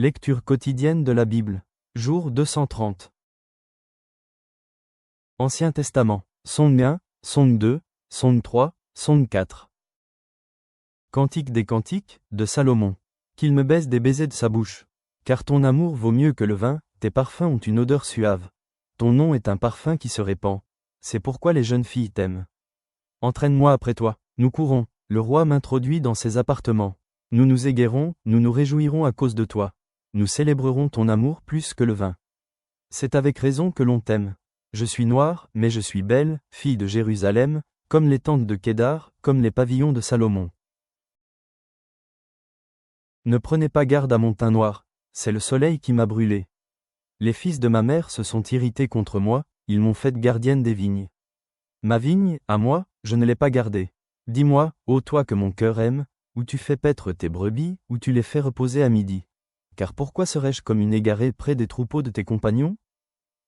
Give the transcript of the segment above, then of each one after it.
Lecture quotidienne de la Bible. Jour 230. Ancien Testament. Psaume 1, Psaume 2, Psaume 3, Psaume 4. Cantique des Cantiques, de Salomon. Qu'il me baise des baisers de sa bouche. Car ton amour vaut mieux que le vin, tes parfums ont une odeur suave. Ton nom est un parfum qui se répand. C'est pourquoi les jeunes filles t'aiment. Entraîne-moi après toi. Nous courons. Le roi m'introduit dans ses appartements. Nous nous égarons, nous nous réjouirons à cause de toi. Nous célébrerons ton amour plus que le vin. C'est avec raison que l'on t'aime. Je suis noire, mais je suis belle, fille de Jérusalem, comme les tentes de Kédar, comme les pavillons de Salomon. Ne prenez pas garde à mon teint noir, c'est le soleil qui m'a brûlé. Les fils de ma mère se sont irrités contre moi, ils m'ont faite gardienne des vignes. Ma vigne, à moi, je ne l'ai pas gardée. Dis-moi, ô toi que mon cœur aime, où tu fais paître tes brebis, où tu les fais reposer à midi. Car pourquoi serais-je comme une égarée près des troupeaux de tes compagnons?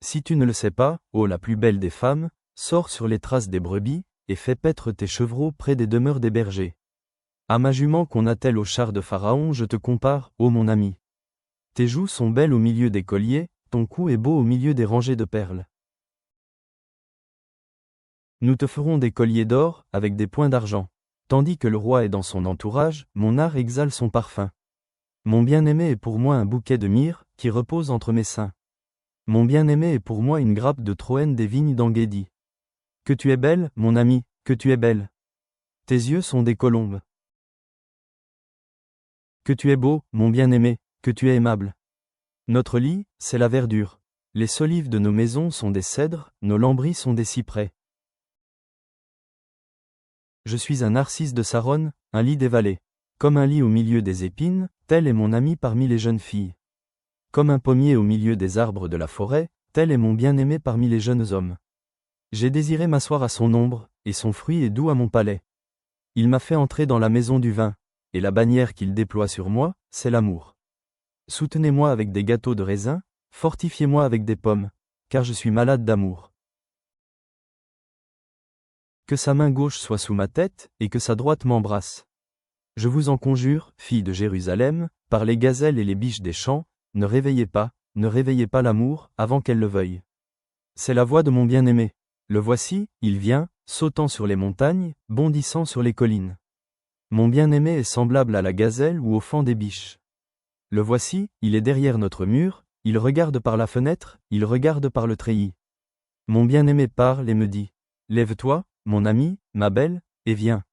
Si tu ne le sais pas, ô la plus belle des femmes, sors sur les traces des brebis, et fais paître tes chevreaux près des demeures des bergers. À ma jument qu'on attelle au char de Pharaon je te compare, ô mon ami. Tes joues sont belles au milieu des colliers, ton cou est beau au milieu des rangées de perles. Nous te ferons des colliers d'or, avec des points d'argent. Tandis que le roi est dans son entourage, mon art exhale son parfum. Mon bien-aimé est pour moi un bouquet de myrrhe, qui repose entre mes seins. Mon bien-aimé est pour moi une grappe de Troène des vignes d'Engedi. Que tu es belle, mon ami, que tu es belle. Tes yeux sont des colombes. Que tu es beau, mon bien-aimé, que tu es aimable. Notre lit, c'est la verdure. Les solives de nos maisons sont des cèdres, nos lambris sont des cyprès. Je suis un narcisse de Saron, un lit des vallées. Comme un lit au milieu des épines, tel est mon ami parmi les jeunes filles. Comme un pommier au milieu des arbres de la forêt, tel est mon bien-aimé parmi les jeunes hommes. J'ai désiré m'asseoir à son ombre, et son fruit est doux à mon palais. Il m'a fait entrer dans la maison du vin, et la bannière qu'il déploie sur moi, c'est l'amour. Soutenez-moi avec des gâteaux de raisin, fortifiez-moi avec des pommes, car je suis malade d'amour. Que sa main gauche soit sous ma tête, et que sa droite m'embrasse. Je vous en conjure, filles de Jérusalem, par les gazelles et les biches des champs, ne réveillez pas l'amour, avant qu'elle le veuille. C'est la voix de mon bien-aimé. Le voici, il vient, sautant sur les montagnes, bondissant sur les collines. Mon bien-aimé est semblable à la gazelle ou au faon des biches. Le voici, il est derrière notre mur, il regarde par la fenêtre, il regarde par le treillis. Mon bien-aimé parle et me dit, « Lève-toi, mon ami, ma belle, et viens. »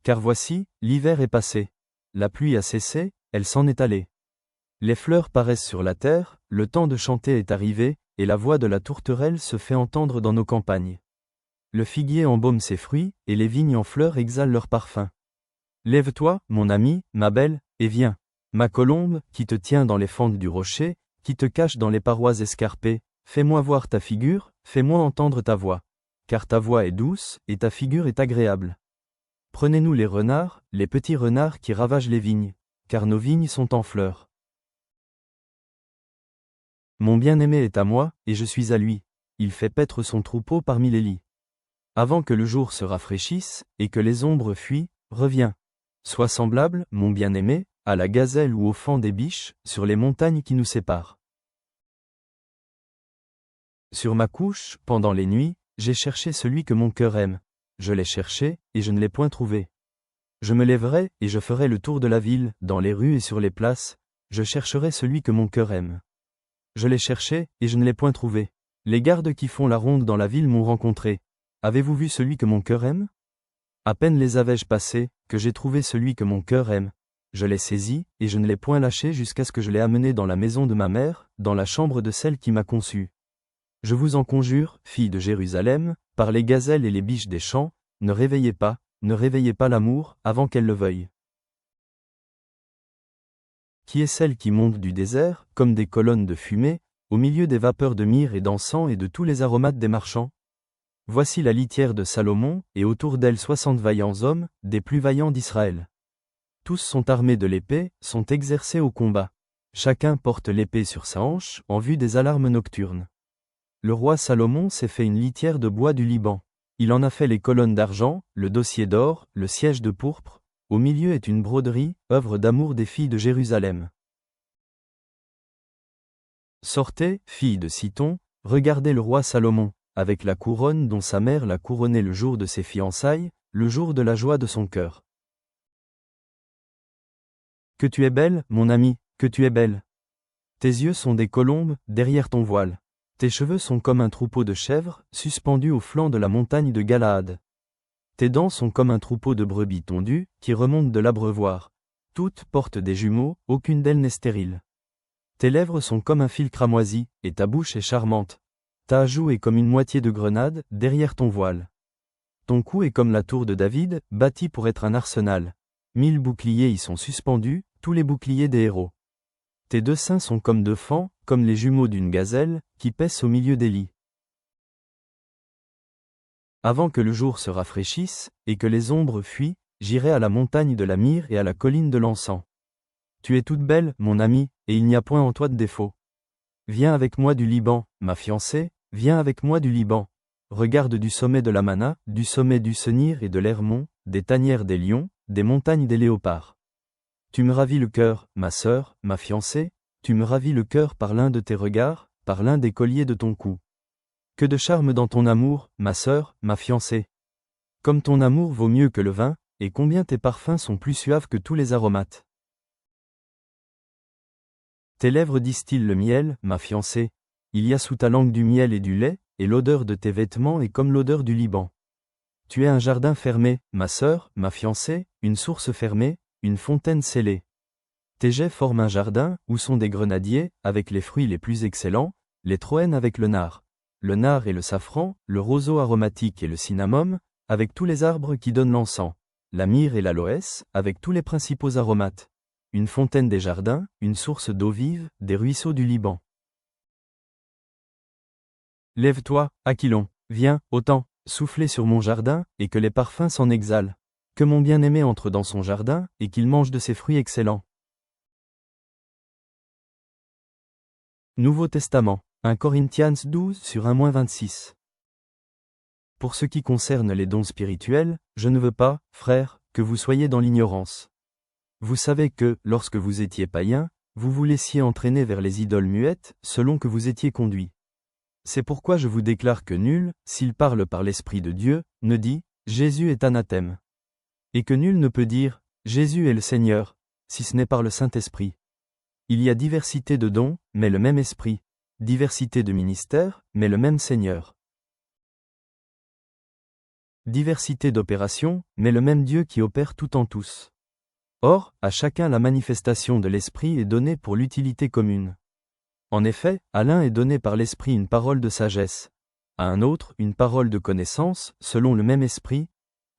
Car voici, l'hiver est passé. La pluie a cessé, elle s'en est allée. Les fleurs paraissent sur la terre, le temps de chanter est arrivé, et la voix de la tourterelle se fait entendre dans nos campagnes. Le figuier embaume ses fruits, et les vignes en fleurs exhalent leur parfum. Lève-toi, mon ami, ma belle, et viens. Ma colombe, qui te tient dans les fentes du rocher, qui te cache dans les parois escarpées, fais-moi voir ta figure, fais-moi entendre ta voix. Car ta voix est douce, et ta figure est agréable. Prenez-nous les renards, les petits renards qui ravagent les vignes, car nos vignes sont en fleurs. Mon bien-aimé est à moi, et je suis à lui. Il fait paître son troupeau parmi les lits. Avant que le jour se rafraîchisse, et que les ombres fuient, reviens. Sois semblable, mon bien-aimé, à la gazelle ou au faon des biches, sur les montagnes qui nous séparent. Sur ma couche, pendant les nuits, j'ai cherché celui que mon cœur aime. Je l'ai cherché, et je ne l'ai point trouvé. Je me lèverai, et je ferai le tour de la ville, dans les rues et sur les places, je chercherai celui que mon cœur aime. Je l'ai cherché, et je ne l'ai point trouvé. Les gardes qui font la ronde dans la ville m'ont rencontré. Avez-vous vu celui que mon cœur aime? À peine les avais-je passés, que j'ai trouvé celui que mon cœur aime. Je l'ai saisi, et je ne l'ai point lâché jusqu'à ce que je l'ai amené dans la maison de ma mère, dans la chambre de celle qui m'a conçu. Je vous en conjure, filles de Jérusalem, par les gazelles et les biches des champs, ne réveillez pas l'amour, avant qu'elle le veuille. Qui est celle qui monte du désert, comme des colonnes de fumée, au milieu des vapeurs de myrrhe et d'encens et de tous les aromates des marchands? Voici la litière de Salomon, et autour d'elle 60 vaillants hommes, des plus vaillants d'Israël. Tous sont armés de l'épée, sont exercés au combat. Chacun porte l'épée sur sa hanche, en vue des alarmes nocturnes. Le roi Salomon s'est fait une litière de bois du Liban. Il en a fait les colonnes d'argent, le dossier d'or, le siège de pourpre. Au milieu est une broderie, œuvre d'amour des filles de Jérusalem. Sortez, filles de Sidon, regardez le roi Salomon, avec la couronne dont sa mère l'a couronné le jour de ses fiançailles, le jour de la joie de son cœur. Que tu es belle, mon ami, que tu es belle. Tes yeux sont des colombes, derrière ton voile. Tes cheveux sont comme un troupeau de chèvres, suspendus au flanc de la montagne de Galaad. Tes dents sont comme un troupeau de brebis tondues, qui remontent de l'abreuvoir. Toutes portent des jumeaux, aucune d'elles n'est stérile. Tes lèvres sont comme un fil cramoisi, et ta bouche est charmante. Ta joue est comme une moitié de grenade, derrière ton voile. Ton cou est comme la tour de David, bâtie pour être un arsenal. 1000 boucliers y sont suspendus, tous les boucliers des héros. Tes deux seins sont comme deux faons, comme les jumeaux d'une gazelle, qui paissent au milieu des lits. Avant que le jour se rafraîchisse, et que les ombres fuient, j'irai à la montagne de la myrrhe et à la colline de l'encens. Tu es toute belle, mon ami, et il n'y a point en toi de défaut. Viens avec moi du Liban, ma fiancée, viens avec moi du Liban. Regarde du sommet de la Mana, du sommet du Senir et de l'Hermon, des tanières des lions, des montagnes des léopards. Tu me ravis le cœur, ma sœur, ma fiancée, tu me ravis le cœur par l'un de tes regards, par l'un des colliers de ton cou. Que de charme dans ton amour, ma sœur, ma fiancée. Comme ton amour vaut mieux que le vin, et combien tes parfums sont plus suaves que tous les aromates. Tes lèvres distillent le miel, ma fiancée. Il y a sous ta langue du miel et du lait, et l'odeur de tes vêtements est comme l'odeur du Liban. Tu es un jardin fermé, ma sœur, ma fiancée, une source fermée, une fontaine scellée. Tes jets forment un jardin, où sont des grenadiers, avec les fruits les plus excellents, les troènes avec le nard et le safran, le roseau aromatique et le cinnamome, avec tous les arbres qui donnent l'encens, la myrrhe et l'aloès, avec tous les principaux aromates. Une fontaine des jardins, une source d'eau vive, des ruisseaux du Liban. Lève-toi, Aquilon, viens, autant, souffler sur mon jardin, et que les parfums s'en exhalent. Que mon bien-aimé entre dans son jardin, et qu'il mange de ses fruits excellents. Nouveau Testament, 1 Corinthiens 12 sur 1-26. Pour ce qui concerne les dons spirituels, je ne veux pas, frères, que vous soyez dans l'ignorance. Vous savez que, lorsque vous étiez païens, vous vous laissiez entraîner vers les idoles muettes, selon que vous étiez conduits. C'est pourquoi je vous déclare que nul, s'il parle par l'Esprit de Dieu, ne dit « Jésus est anathème ». Et que nul ne peut dire « Jésus est le Seigneur », si ce n'est par le Saint-Esprit. Il y a diversité de dons, mais le même Esprit. Diversité de ministères, mais le même Seigneur. Diversité d'opérations, mais le même Dieu qui opère tout en tous. Or, à chacun la manifestation de l'Esprit est donnée pour l'utilité commune. En effet, à l'un est donné par l'Esprit une parole de sagesse, à un autre une parole de connaissance, selon le même Esprit,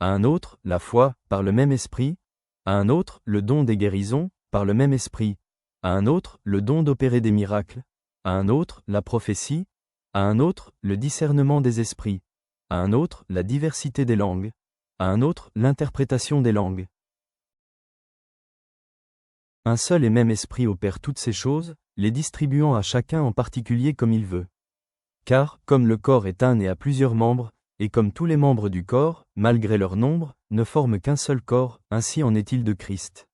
à un autre la foi, par le même Esprit, à un autre le don des guérisons, par le même Esprit, à un autre le don d'opérer des miracles, à un autre la prophétie, à un autre le discernement des esprits, à un autre la diversité des langues, à un autre l'interprétation des langues. Un seul et même Esprit opère toutes ces choses, les distribuant à chacun en particulier comme il veut. Car, comme le corps est un et a plusieurs membres, et comme tous les membres du corps, malgré leur nombre, ne forment qu'un seul corps, ainsi en est-il de Christ.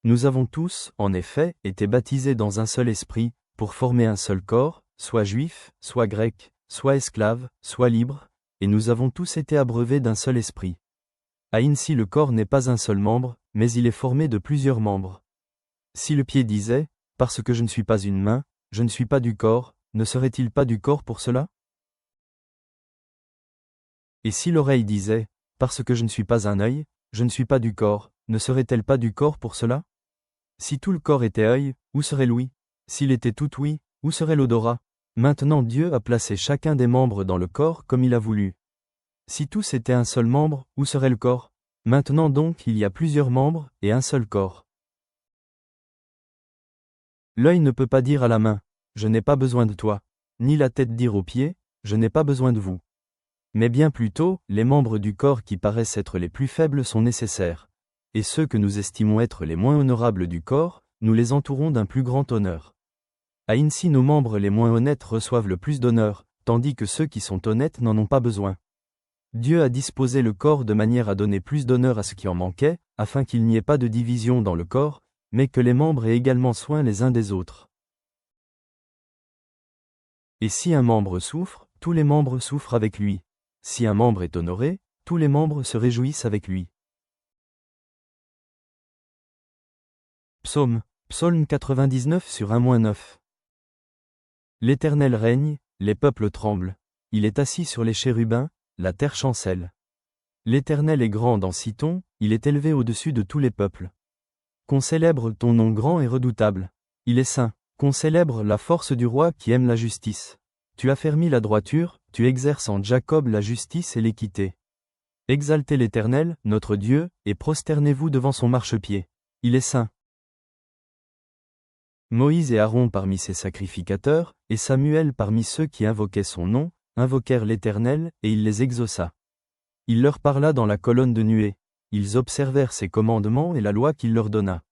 Nous avons tous, en effet, été baptisés dans un seul esprit, pour former un seul corps, soit juif, soit grec, soit esclave, soit libre, et nous avons tous été abreuvés d'un seul esprit. Ainsi le corps n'est pas un seul membre, mais il est formé de plusieurs membres. Si le pied disait, parce que je ne suis pas une main, je ne suis pas du corps, ne serait-il pas du corps pour cela? Et si l'oreille disait, parce que je ne suis pas un œil, je ne suis pas du corps, ne serait-elle pas du corps pour cela? Si tout le corps était œil, où serait l'ouïe? S'il était tout ouïe, où serait l'odorat? Maintenant Dieu a placé chacun des membres dans le corps comme il a voulu. Si tous étaient un seul membre, où serait le corps? Maintenant donc il y a plusieurs membres, et un seul corps. L'œil ne peut pas dire à la main, je n'ai pas besoin de toi, ni la tête dire aux pieds, je n'ai pas besoin de vous. Mais bien plutôt, les membres du corps qui paraissent être les plus faibles sont nécessaires. Et ceux que nous estimons être les moins honorables du corps, nous les entourons d'un plus grand honneur. Ainsi nos membres les moins honnêtes reçoivent le plus d'honneur, tandis que ceux qui sont honnêtes n'en ont pas besoin. Dieu a disposé le corps de manière à donner plus d'honneur à ce qui en manquait, afin qu'il n'y ait pas de division dans le corps, mais que les membres aient également soin les uns des autres. Et si un membre souffre, tous les membres souffrent avec lui. Si un membre est honoré, tous les membres se réjouissent avec lui. Psaume 99 sur 1-9. L'Éternel règne, les peuples tremblent. Il est assis sur les chérubins, la terre chancelle. L'Éternel est grand dans Citon, il est élevé au-dessus de tous les peuples. Qu'on célèbre ton nom grand et redoutable. Il est saint. Qu'on célèbre la force du roi qui aime la justice. Tu affermis la droiture, tu exerces en Jacob la justice et l'équité. Exaltez l'Éternel, notre Dieu, et prosternez-vous devant son marchepied. Il est saint. Moïse et Aaron parmi ses sacrificateurs, et Samuel parmi ceux qui invoquaient son nom, invoquèrent l'Éternel, et il les exauça. Il leur parla dans la colonne de nuée. Ils observèrent ses commandements et la loi qu'il leur donna.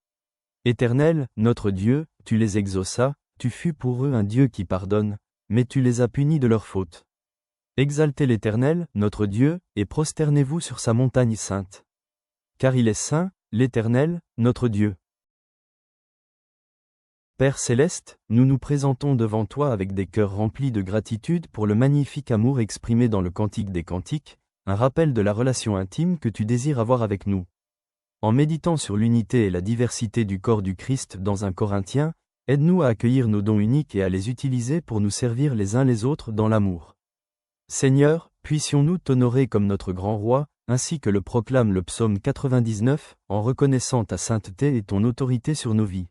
Éternel, notre Dieu, tu les exauças, tu fus pour eux un Dieu qui pardonne, mais tu les as punis de leurs fautes. Exaltez l'Éternel, notre Dieu, et prosternez-vous sur sa montagne sainte. Car il est saint, l'Éternel, notre Dieu. Père céleste, nous nous présentons devant toi avec des cœurs remplis de gratitude pour le magnifique amour exprimé dans le Cantique des Cantiques, un rappel de la relation intime que tu désires avoir avec nous. En méditant sur l'unité et la diversité du corps du Christ dans 1 Corinthiens, aide-nous à accueillir nos dons uniques et à les utiliser pour nous servir les uns les autres dans l'amour. Seigneur, puissions-nous t'honorer comme notre grand roi, ainsi que le proclame le psaume 99, en reconnaissant ta sainteté et ton autorité sur nos vies.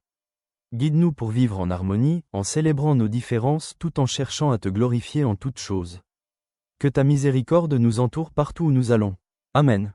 Guide-nous pour vivre en harmonie, en célébrant nos différences tout en cherchant à te glorifier en toutes choses. Que ta miséricorde nous entoure partout où nous allons. Amen.